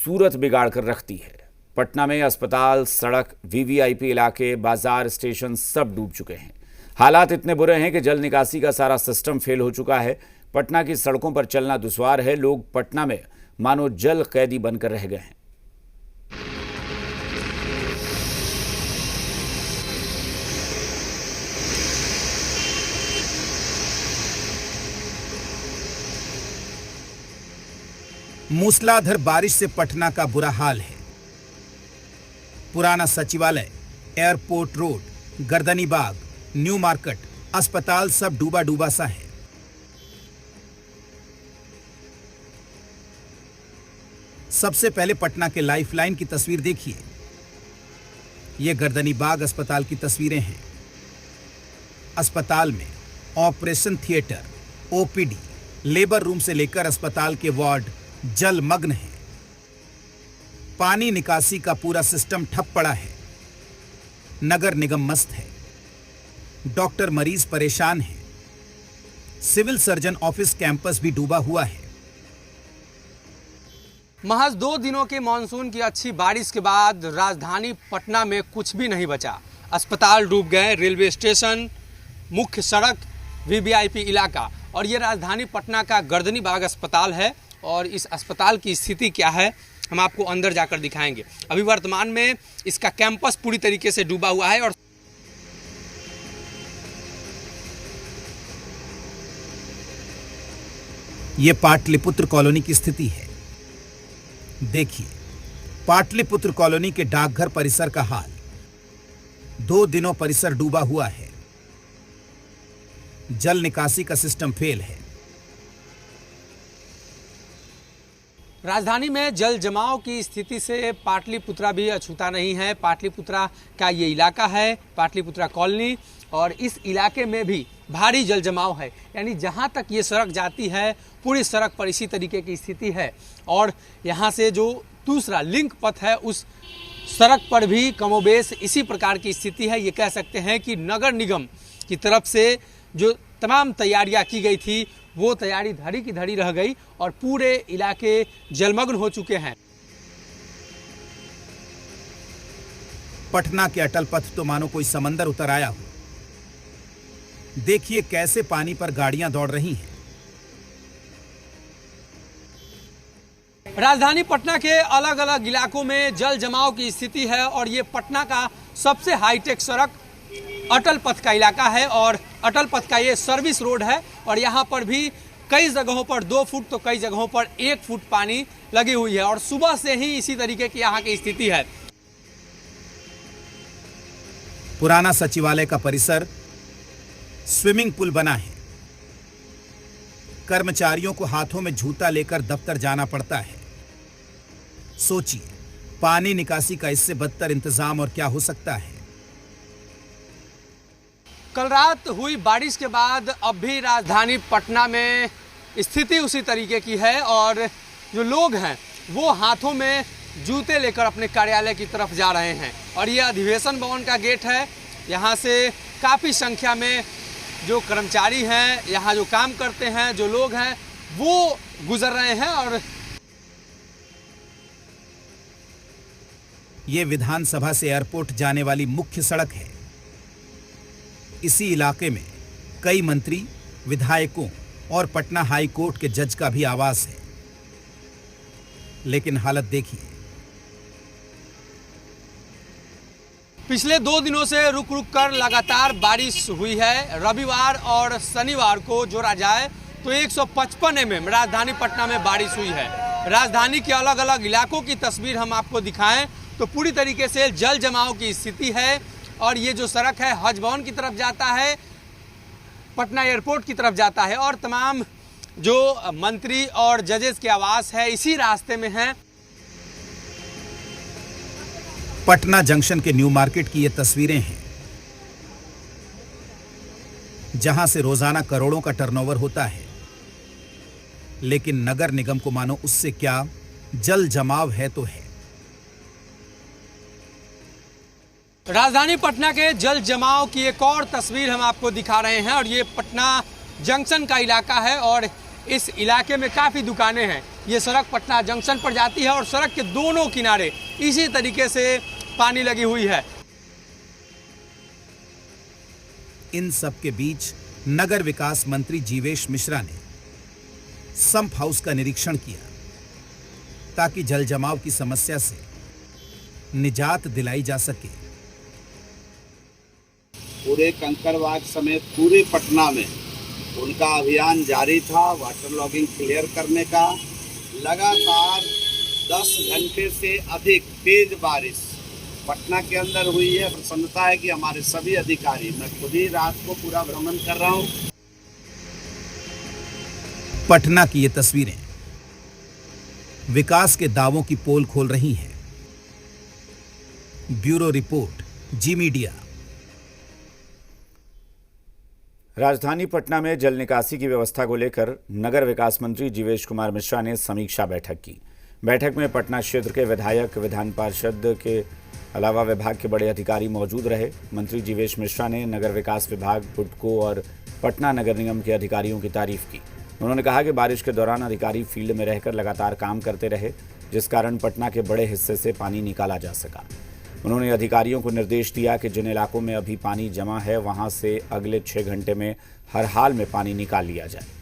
सूरत बिगाड़ कर रखती है। पटना में अस्पताल, सड़क, वीवीआईपी इलाके, बाजार, स्टेशन सब डूब चुके हैं। हालात इतने बुरे हैं कि जल निकासी का सारा सिस्टम फेल हो चुका है। पटना की सड़कों पर चलना दुश्वार है। लोग पटना में मानो जल कैदी बनकर रह गए हैं। मूसलाधार बारिश से पटना का बुरा हाल है। पुराना सचिवालय, एयरपोर्ट रोड, गर्दनी बाग, न्यू मार्केट, अस्पताल सब डूबा डूबा सा है। सबसे पहले पटना के लाइफलाइन की तस्वीर देखिए। ये गर्दनी बाग अस्पताल की तस्वीरें हैं। अस्पताल में operation theatre, OPD, labour room से लेकर अस्पताल के वार्ड जलमग्न है। पानी निकासी का पूरा सिस्टम ठप पड़ा है। नगर निगम मस्त है। डॉक्टर मरीज परेशान है। सिविल सर्जन ऑफिस कैंपस भी डूबा हुआ है। महज 2 दिनों के मानसून की अच्छी बारिश के बाद राजधानी पटना में कुछ भी नहीं बचा। अस्पताल डूब गए, रेलवे स्टेशन, मुख्य सड़क, वीवीआईपी इलाका। और ये राजधानी पटना का गर्दनी बाग अस्पताल है। और इस अस्पताल की स्थिति क्या है हम आपको अंदर जाकर दिखाएंगे। अभी वर्तमान में इसका कैंपस पूरी तरीके से डूबा हुआ है। और ये पाटलिपुत्र कॉलोनी की स्थिति है। देखिए पाटलिपुत्र कॉलोनी के डाकघर परिसर का हाल। 2 दिनों परिसर डूबा हुआ है। जल निकासी का सिस्टम फेल है। राजधानी में जल जमाव की स्थिति से पाटलिपुत्रा भी अछूता नहीं है। पाटलिपुत्रा का ये इलाका है, पाटलिपुत्रा कॉलोनी, और इस इलाके में भी भारी जल जमाव है। यानी जहाँ तक ये सड़क जाती है पूरी सड़क पर इसी तरीके की स्थिति है। और यहाँ से जो दूसरा लिंक पथ है उस सड़क पर भी कमोबेश इसी प्रकार की स्थिति है। ये कह सकते हैं कि नगर निगम की तरफ से जो तमाम तैयारियां की गई थी वो तैयारी धड़ी की धड़ी रह गई और पूरे इलाके जलमग्न हो चुके हैं। पटना के अटल पथ तो मानो कोई समंदर उतर आया हो। देखिए कैसे पानी पर गाड़ियां दौड़ रही हैं। राजधानी पटना के अलग अलग इलाकों में जल जमाव की स्थिति है। और ये पटना का सबसे हाईटेक सड़क अटल पथ का इलाका है। और अटल पथ का ये सर्विस रोड है। और यहाँ पर भी कई जगहों पर 2 फुट तो कई जगहों पर 1 फुट पानी लगी हुई है। और सुबह से ही इसी तरीके की यहाँ की स्थिति है। पुराना सचिवालय का परिसर स्विमिंग पूल बना है। कर्मचारियों को हाथों में जूता लेकर दफ्तर जाना पड़ता है। सोचिए पानी निकासी का इससे बदतर इंतजाम और क्या हो सकता है। कल रात हुई बारिश के बाद अब भी राजधानी पटना में स्थिति उसी तरीके की है। और जो लोग हैं वो हाथों में जूते लेकर अपने कार्यालय की तरफ जा रहे हैं। और ये अधिवेशन भवन का गेट है। यहाँ से काफ़ी संख्या में जो कर्मचारी हैं, यहाँ जो काम करते हैं, जो लोग हैं वो गुजर रहे हैं। और ये विधानसभा से एयरपोर्ट जाने वाली मुख्य सड़क है। इसी इलाके में कई मंत्री, विधायकों और पटना हाई कोर्ट के जज का भी आवास है। लेकिन हालत देखिए। पिछले 2 दिनों से रुक रुक कर लगातार बारिश हुई है। रविवार और शनिवार को जोड़ा जाए तो 155 mm राजधानी पटना में बारिश हुई है। राजधानी के अलग अलग इलाकों की तस्वीर हम आपको दिखाएं तो पूरी तरीके से जल जमाव की स्थिति है। और ये जो सड़क है हज भवन की तरफ जाता है, पटना एयरपोर्ट की तरफ जाता है। और तमाम जो मंत्री और जजेस के आवास है इसी रास्ते में है। पटना जंक्शन के न्यू मार्केट की ये तस्वीरें हैं, जहां से रोजाना करोड़ों का टर्नओवर होता है। लेकिन नगर निगम को मानो उससे क्या, जल जमाव है तो है। राजधानी पटना के जल जमाव की एक और तस्वीर हम आपको दिखा रहे हैं। और ये पटना जंक्शन का इलाका है। और इस इलाके में काफ़ी दुकानें हैं। ये सड़क पटना जंक्शन पर जाती है और सड़क के दोनों किनारे इसी तरीके से पानी लगी हुई है। इन सब के बीच नगर विकास मंत्री जीवेश मिश्रा ने संप हाउस का निरीक्षण किया ताकि जल जमाव की समस्या से निजात दिलाई जा सके। पूरे कंकड़बाग समेत पूरे पटना में उनका अभियान जारी था वाटर लॉगिंग क्लियर करने का। लगातार 10 घंटे से अधिक तेज बारिश पटना के अंदर हुई है। प्रसन्नता है कि हमारे सभी अधिकारी, मैं खुद ही रात को पूरा भ्रमण कर रहा हूं। पटना की ये तस्वीरें विकास के दावों की पोल खोल रही हैं। ब्यूरो रिपोर्ट, जी मीडिया। राजधानी पटना में जल निकासी की व्यवस्था को लेकर नगर विकास मंत्री जीवेश कुमार मिश्रा ने समीक्षा बैठक की। बैठक में पटना क्षेत्र के विधायक, विधान पार्षद के अलावा विभाग के बड़े अधिकारी मौजूद रहे। मंत्री जीवेश मिश्रा ने नगर विकास विभाग, बुडको और पटना नगर निगम के अधिकारियों की तारीफ की। उन्होंने कहा कि बारिश के दौरान अधिकारी फील्ड में रहकर लगातार काम करते रहे, जिस कारण पटना के बड़े हिस्से से पानी निकाला जा सका। उन्होंने अधिकारियों को निर्देश दिया कि जिन इलाकों में अभी पानी जमा है वहां से अगले 6 घंटे में हर हाल में पानी निकाल लिया जाए।